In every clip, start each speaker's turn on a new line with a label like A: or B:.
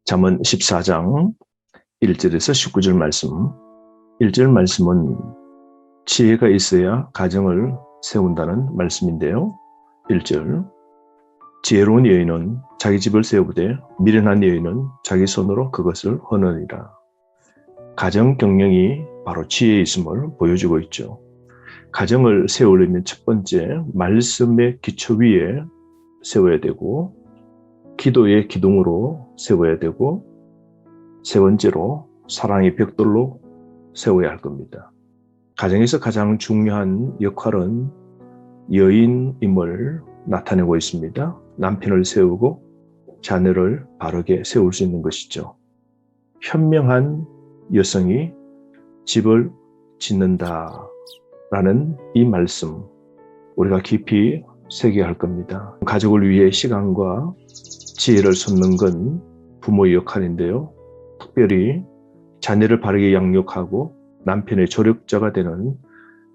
A: 잠언 14장 1절에서 19절 말씀. 1절 말씀은 지혜가 있어야 가정을 세운다는 말씀인데요. 1절, 지혜로운 여인은 자기 집을 세우되 미련한 여인은 자기 손으로 그것을 허느니라. 가정 경영이 바로 지혜에 있음을 보여주고 있죠. 가정을 세우려면 첫 번째, 말씀의 기초 위에 세워야 되고, 기도의 기둥으로 세워야 되고, 세 번째로 사랑의 벽돌로 세워야 할 겁니다. 가정에서 가장 중요한 역할은 여인임을 나타내고 있습니다. 남편을 세우고 자녀를 바르게 세울 수 있는 것이죠. 현명한 여성이 집을 짓는다라는 이 말씀, 우리가 깊이 새겨야 할 겁니다. 가족을 위해 시간과 지혜를 쏟는 건 부모의 역할인데요. 특별히 자녀를 바르게 양육하고 남편의 조력자가 되는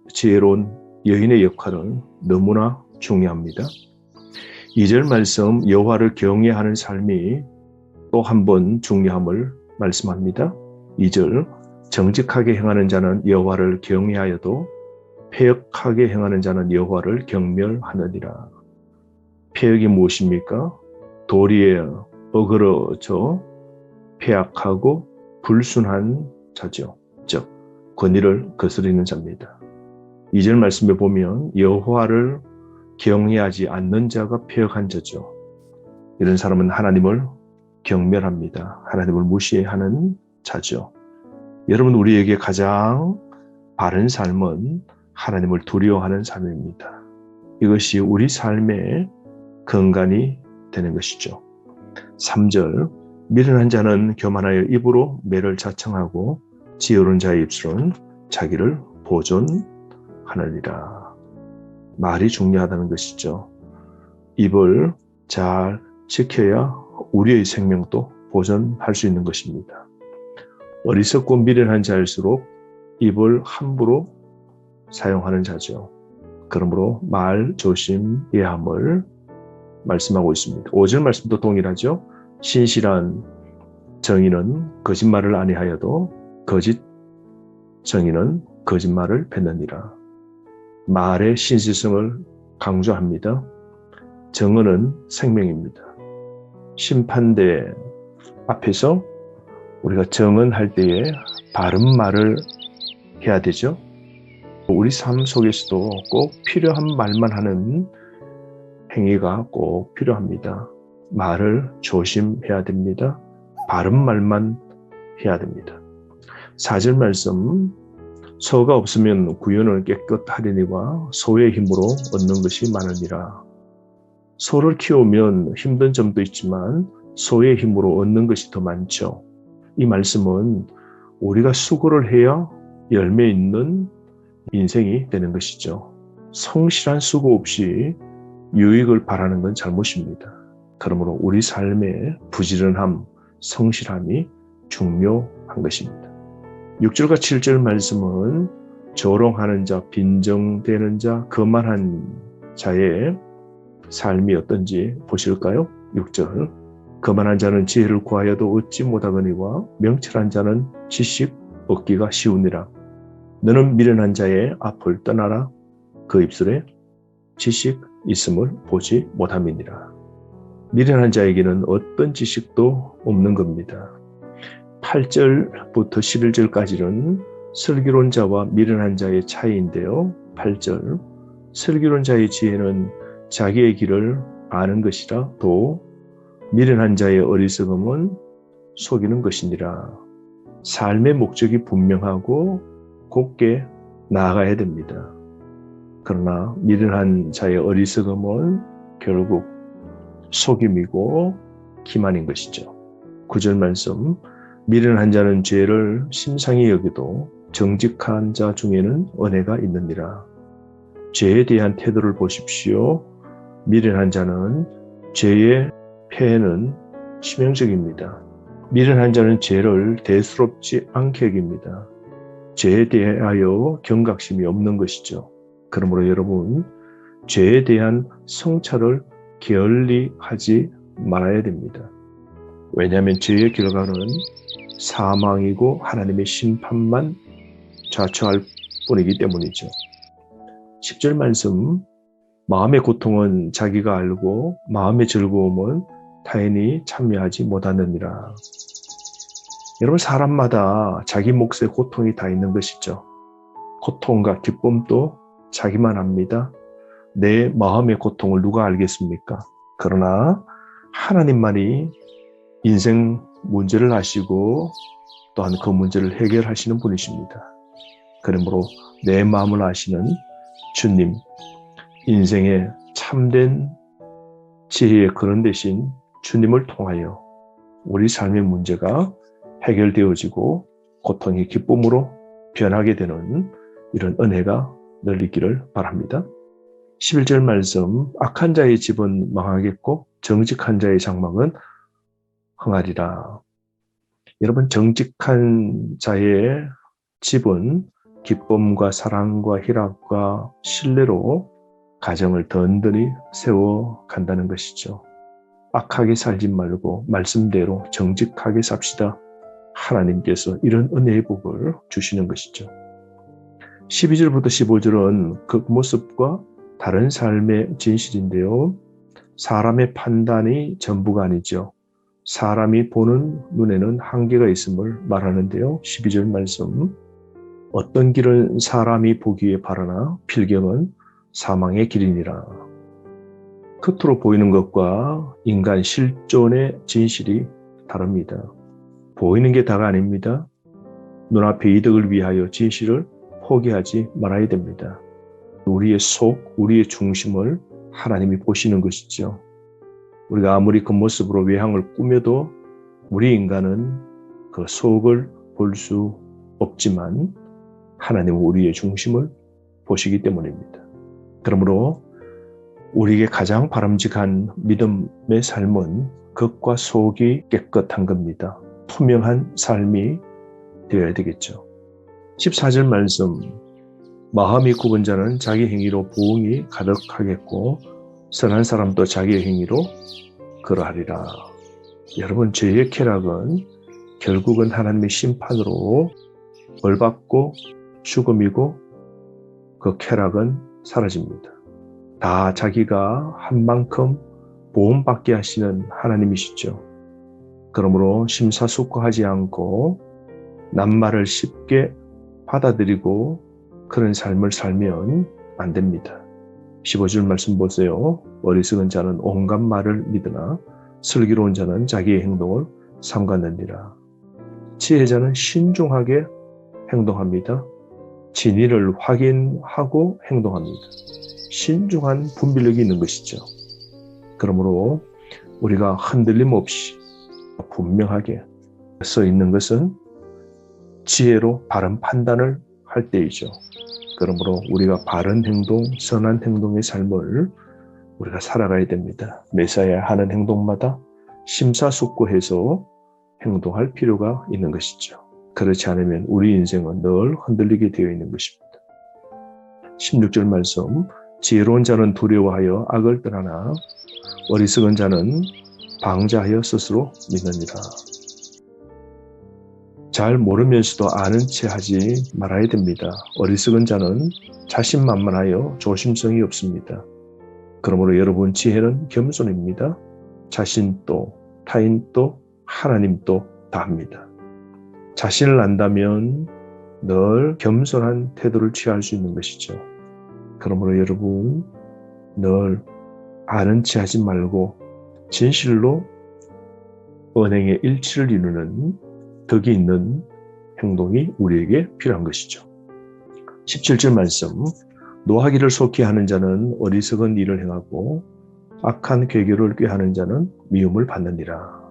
A: 지혜로운 여인의 역할은 너무나 중요합니다. 2절 말씀, 여호와를 경외하는 삶이 또 한 번 중요함을 말씀합니다. 2절, 정직하게 행하는 자는 여호와를 경외하여도 패역하게 행하는 자는 여호와를 경멸하느니라. 패역이 무엇입니까? 도리에 어그러져 패악하고 불순한 자죠. 즉 권위를 거스르는 자입니다. 2절 말씀에 보면 여호와를 경외하지 않는 자가 패역한 자죠. 이런 사람은 하나님을 경멸합니다. 하나님을 무시하는 자죠. 여러분, 우리에게 가장 바른 삶은 하나님을 두려워하는 삶입니다. 이것이 우리 삶의 근간이 되는 것이죠. 3절, 미련한 자는 교만하여 입으로 매를 자청하고 지혜로운 자의 입술은 자기를 보존하느니라. 말이 중요하다는 것이죠. 입을 잘 지켜야 우리의 생명도 보존할 수 있는 것입니다. 어리석고 미련한 자일수록 입을 함부로 사용하는 자죠. 그러므로 말 조심해야 함을 말씀하고 있습니다. 5절 말씀도 동일하죠. 신실한 정의는 거짓말을 아니하여도 거짓 정의는 거짓말을 뱉느니라. 말의 신실성을 강조합니다. 정의는 생명입니다. 심판대 앞에서 우리가 정언할 때에 바른 말을 해야 되죠. 우리 삶 속에서도 꼭 필요한 말만 하는 행위가 꼭 필요합니다. 말을 조심해야 됩니다. 바른 말만 해야 됩니다. 4절 말씀, 소가 없으면 구연을 깨끗하리니와 소의 힘으로 얻는 것이 많으니라. 소를 키우면 힘든 점도 있지만 소의 힘으로 얻는 것이 더 많죠. 이 말씀은 우리가 수고를 해야 열매 있는 인생이 되는 것이죠. 성실한 수고 없이 유익을 바라는 건 잘못입니다. 그러므로 우리 삶의 부지런함, 성실함이 중요한 것입니다. 6절과 7절 말씀은 조롱하는 자, 빈정대는 자, 거만한 자의 삶이 어떤지 보실까요? 6절, 거만한 자는 지혜를 구하여도 얻지 못하거니와 명철한 자는 지식 얻기가 쉬우니라. 너는 미련한 자의 앞을 떠나라. 그 입술에 지식 있음을 보지 못함이니라. 미련한 자에게는 어떤 지식도 없는 겁니다. 8절부터 11절까지는 슬기로운 자와 미련한 자의 차이인데요. 8절, 슬기로운 자의 지혜는 자기의 길을 아는 것이라. 또 미련한 자의 어리석음은 속이는 것이니라. 삶의 목적이 분명하고 곧게 나아가야 됩니다. 그러나 미련한 자의 어리석음은 결국 속임이고 기만인 것이죠. 9절 말씀, 미련한 자는 죄를 심상히 여기도 정직한 자 중에는 은혜가 있느니라. 죄에 대한 태도를 보십시오. 미련한 자는 죄의 폐해는 치명적입니다. 미련한 자는 죄를 대수롭지 않게 여깁니다. 죄에 대하여 경각심이 없는 것이죠. 그러므로 여러분, 죄에 대한 성찰을 게을리하지 말아야 됩니다. 왜냐하면 죄의 결과는 사망이고 하나님의 심판만 자초할 뿐이기 때문이죠. 10절 말씀, 마음의 고통은 자기가 알고 마음의 즐거움은 타인이 참여하지 못하느니라. 여러분, 사람마다 자기 몫의 고통이 다 있는 것이죠. 고통과 기쁨도 자기만 압니다. 내 마음의 고통을 누가 알겠습니까? 그러나 하나님만이 인생 문제를 아시고 또한 그 문제를 해결하시는 분이십니다. 그러므로 내 마음을 아시는 주님, 인생의 참된 지혜의 근원 되신 주님을 통하여 우리 삶의 문제가 해결되어지고 고통이 기쁨으로 변하게 되는 이런 은혜가 늘 있기를 바랍니다. 11절 말씀, 악한 자의 집은 망하겠고 정직한 자의 장막은 흥하리라. 여러분, 정직한 자의 집은 기쁨과 사랑과 희락과 신뢰로 가정을 든든히 세워간다는 것이죠. 악하게 살지 말고 말씀대로 정직하게 삽시다. 하나님께서 이런 은혜의 복을 주시는 것이죠. 12절부터 15절은 그 모습과 다른 삶의 진실인데요. 사람의 판단이 전부가 아니죠. 사람이 보는 눈에는 한계가 있음을 말하는데요. 12절 말씀, 어떤 길은 사람이 보기에 바르나 필경은 사망의 길이니라. 겉으로 보이는 것과 인간 실존의 진실이 다릅니다. 보이는 게 다가 아닙니다. 눈앞의 이득을 위하여 진실을 포기하지 말아야 됩니다. 우리의 속, 우리의 중심을 하나님이 보시는 것이죠. 우리가 아무리 그 모습으로 외향을 꾸며도 우리 인간은 그 속을 볼 수 없지만 하나님은 우리의 중심을 보시기 때문입니다. 그러므로 우리에게 가장 바람직한 믿음의 삶은 겉과 속이 깨끗한 겁니다. 투명한 삶이 되어야 되겠죠. 14절 말씀, 마음이 굽은 자는 자기 행위로 부흥이 가득하겠고 선한 사람도 자기의 행위로 그러하리라. 여러분, 죄의 쾌락은 결국은 하나님의 심판으로 벌받고 죽음이고 그 쾌락은 사라집니다. 다 자기가 한 만큼 보험받게 하시는 하나님이시죠. 그러므로 심사숙고하지 않고 낱말을 쉽게 받아들이고 그런 삶을 살면 안 됩니다. 15절 말씀 보세요. 어리석은 자는 온갖 말을 믿으나 슬기로운 자는 자기의 행동을 삼가느니라. 지혜자는 신중하게 행동합니다. 진리를 확인하고 행동합니다. 신중한 분별력이 있는 것이죠. 그러므로 우리가 흔들림 없이 분명하게 써 있는 것은 지혜로 바른 판단을 할 때이죠. 그러므로 우리가 바른 행동, 선한 행동의 삶을 우리가 살아가야 됩니다. 매사에 하는 행동마다 심사숙고해서 행동할 필요가 있는 것이죠. 그렇지 않으면 우리 인생은 늘 흔들리게 되어 있는 것입니다. 16절 말씀, 지혜로운 자는 두려워하여 악을 떠나나 어리석은 자는 방자하여 스스로 믿느니라. 잘 모르면서도 아는 체 하지 말아야 됩니다. 어리석은 자는 자신만만하여 조심성이 없습니다. 그러므로 여러분, 지혜는 겸손입니다. 자신도 타인도 하나님도 다 합니다. 자신을 안다면 늘 겸손한 태도를 취할 수 있는 것이죠. 그러므로 여러분, 늘 아는 체 하지 말고 진실로 언행의 일치를 이루는 덕이 있는 행동이 우리에게 필요한 것이죠. 17절 말씀, 노하기를 속히 하는 자는 어리석은 일을 행하고 악한 괴교를 꾀하는 자는 미움을 받느니라.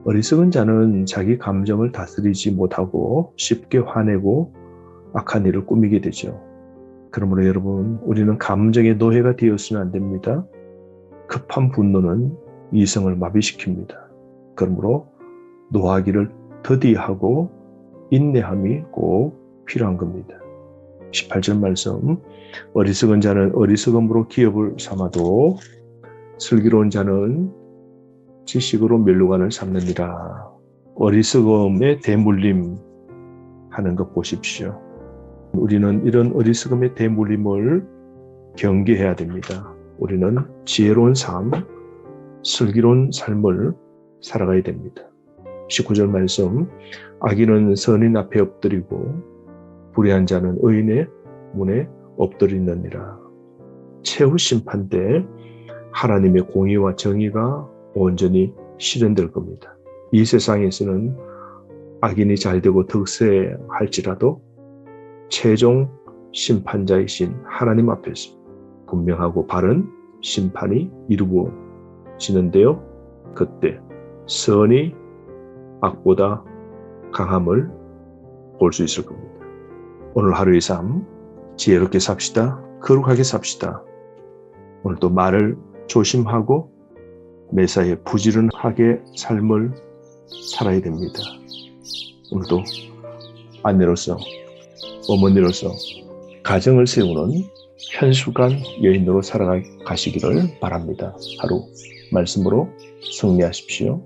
A: 어리석은 자는 자기 감정을 다스리지 못하고 쉽게 화내고 악한 일을 꾸미게 되죠. 그러므로 여러분, 우리는 감정의 노예가 되어서는 안 됩니다. 급한 분노는 이성을 마비시킵니다. 그러므로 노하기를 더디하고 인내함이 꼭 필요한 겁니다. 18절 말씀, 어리석은 자는 어리석음으로 기업을 삼아도 슬기로운 자는 지식으로 멸류관을 삼느니라. 어리석음의 대물림 하는 것 보십시오. 우리는 이런 어리석음의 대물림을 경계해야 됩니다. 우리는 지혜로운 삶, 슬기로운 삶을 살아가야 됩니다. 19절 말씀, 악인은 선인 앞에 엎드리고 불의한 자는 의인의 문에 엎드리느니라. 최후 심판 때 하나님의 공의와 정의가 온전히 실현될 겁니다. 이 세상에서는 악인이 잘되고 득세할지라도 최종 심판자이신 하나님 앞에서 분명하고 바른 심판이 이루어지는데요. 그때 선이 악보다 강함을 볼 수 있을 겁니다. 오늘 하루의 삶 지혜롭게 삽시다. 거룩하게 삽시다. 오늘도 말을 조심하고 매사에 부지런하게 삶을 살아야 됩니다. 오늘도 아내로서 어머니로서 가정을 세우는 현숙한 여인으로 살아가시기를 바랍니다. 하루 말씀으로 승리하십시오.